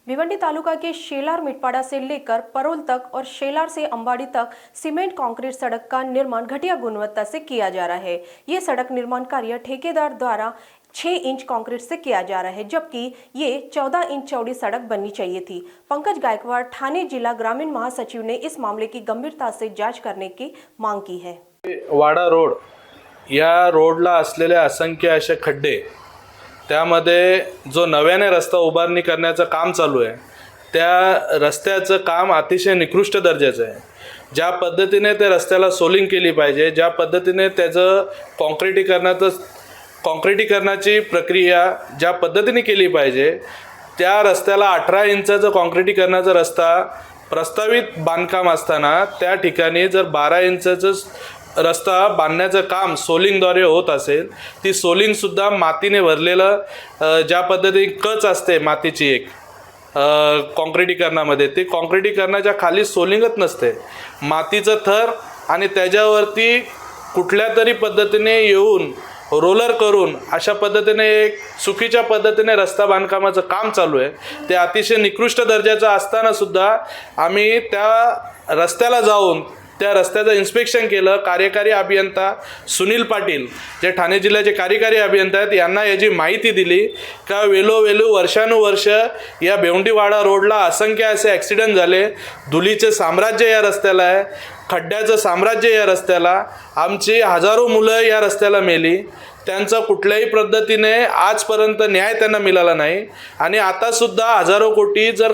भिवंडी तालुका के शेलार मिटपाड़ा से लेकर परोल तक और शेलार से अंबाड़ी तक सीमेंट कंक्रीट सड़क का निर्माण घटिया गुणवत्ता से किया जा रहा है। ये सड़क निर्माण कार्य ठेकेदार द्वारा 6 इंच कंक्रीट से किया जा रहा है, जबकि ये 14 इंच चौड़ी सड़क बननी चाहिए थी। पंकज गायकवाड़ ठाणे जिला ग्रामीण महासचिव ने इस मामले की गंभीरता से जांच करने की मांग की है। वाडा रोड या रोडला असलेले असंख्य असे खड्डे, त्यामध्ये जो नव्याने रस्ता उभारणी करण्याचं काम चालू आहे त्या रस्त्याचं काम अतिशय निकृष्ट दर्जाचं आहे। ज्या पद्धतीने त्या रस्त्याला सोलिंग केली पाहिजे, ज्या पद्धतीने त्याचं कॉन्क्रिटीकरणाची प्रक्रिया ज्या पद्धतीने केली पाहिजे, त्या रस्त्याला 18 इंचाचा कॉन्क्रिटीकरणाचा रस्ता प्रस्तावित बांधकाम असताना त्या ठिकाणी जर 12 इंचाचं रस्ता बांधण्याचं काम सोलिंगद्वारे होत असेल, ती सोलिंगसुद्धा मातीने भरलेलं ज्या पद्धतीने कच असते मातीची एक कॉन्क्रिटीकरणामध्ये, ते कॉन्क्रिटीकरणाच्या खाली सोलिंगच नसते, मातीचं थर आणि त्याच्यावरती कुठल्या तरी पद्धतीने येऊन रोलर करून अशा पद्धतीने एक चुकीच्या पद्धतीने रस्ता बांधकामाचं काम चालू आहे। ते अतिशय निकृष्ट दर्जाचं असताना सुद्धा आम्ही त्या रस्त्याला जाऊन त्या रस्त्याचं इन्स्पेक्शन केलं। कार्यकारी अभियंता सुनील पाटील जे ठाणे जिल्ह्याचे कार्यकारी अभियंता आहेत यांना याची माहिती दिली का वेळोवेळी वर्षानुवर्ष या भिवंडीवाडा रोडला असंख्य असे ॲक्सिडेंट झाले, धुलीचे साम्राज्य या रस्त्याला आहे, खड्ड्याचं साम्राज्य या रस्त्याला, आमची हजारो मुलं या रस्त्याला मेली, त्यांचा कुठल्याही पद्धतीने आजपर्यंत न्याय त्यांना मिळाला नाही। आणि आतासुद्धा हजारो कोटी जर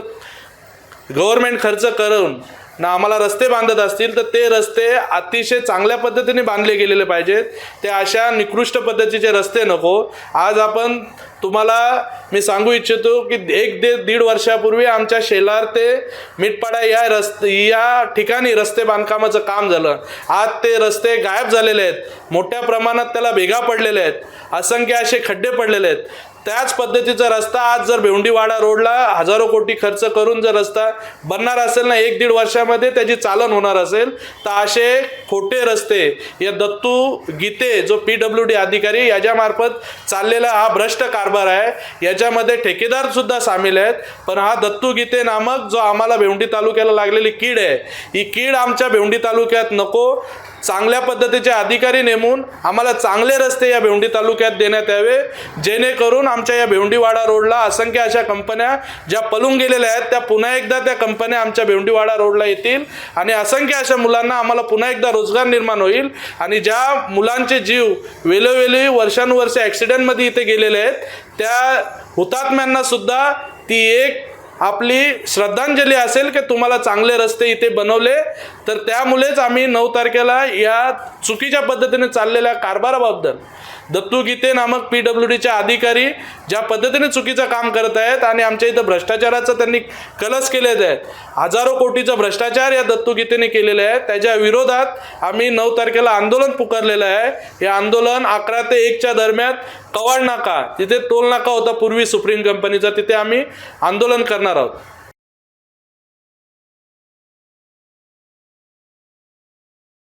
गव्हर्नमेंट खर्च करून ना आम्हाला रस्ते बांधत असतील तर ते रस्ते अतिशय चांगल्या पद्धतीने बांधले गेलेले पाहिजेत। ते अशा निकृष्ट पद्धतीचे रस्ते नको। आज आपण तुम्हाला मी सांगू इच्छितो की 1-1.5 वर्षापूर्वी आमच्या शेलार ते मिटपाडा या ठिकाणी रस्ते बांधकामाचं काम झालं। आज ते रस्ते गायब झालेले आहेत, मोठ्या प्रमाणात त्याला भेगा पडलेले आहेत, असंख्य असे खड्डे पडलेले आहेत। त्याच पद्धतीचा रस्ता आज जर भिवंडीवाडा रोडला हजारो कोटी खर्च करून जर रस्ता बनणार असेल ना, 1-1.5 वर्षामध्ये त्याची चालन होणार असेल, तर असे खोटे रस्ते या दत्तू गीते जो PWD अधिकारी याच्यामार्फत चाललेला हा भ्रष्ट कारभार आहे, याच्यामध्ये ठेकेदार सुद्धा सामील आहेत। पण हा दत्तू गीते नामक जो आम्हाला भिवंडी तालुक्याला लागलेली कीड आहे, ही कीड आमच्या भिवंडी तालुक्यात नको। चांगल्या पद्धतीचे अधिकारी नेमून आम्हाला चांगले रस्ते या भिवंडी तालुक्यात देण्यात यावे, जेणेकरून आमच्या या भिवंडीवाडा रोडला असंख्य अशा कंपन्या ज्या पळून गेलेल्या आहेत त्या पुन्हा एकदा त्या कंपन्या आमच्या भिवंडीवाडा रोडला येतील आणि असंख्य अशा मुलांना आम्हाला पुन्हा एकदा रोजगार निर्माण होईल। आणि ज्या मुलांचे जीव वेळोवेळी वर्षानुवर्ष ॲक्सिडेंटमध्ये इथे गेलेले आहेत, त्या हुतात्म्यांना सुद्धा ती एक आपली श्रद्धांजली असेल की तुम्हाला चांगले रस्ते इथे बनवले। तर त्यामुळेच आम्ही 9 तारखेला या चुकीच्या पद्धतीने चाललेल्या कारभाराबद्दल दत्तू गीते नामक PWDचे अधिकारी ज्या पद्धतीने चुकीचं काम करत आहेत आणि आमच्या इथं भ्रष्टाचाराचं त्यांनी कलस केलेले आहेत, हजारो कोटीचा भ्रष्टाचार या दत्तू गीतेने केलेले आहे, त्याच्या विरोधात आम्ही 9 तारखेला आंदोलन पुकारलेलं आहे। हे आंदोलन 11 ते 1च्या दरम्यान कवाड नाका, तिथे टोल नाका होता पूर्वी सुप्रीम कंपनीचा, तिथे आम्ही आंदोलन करणार आहोत।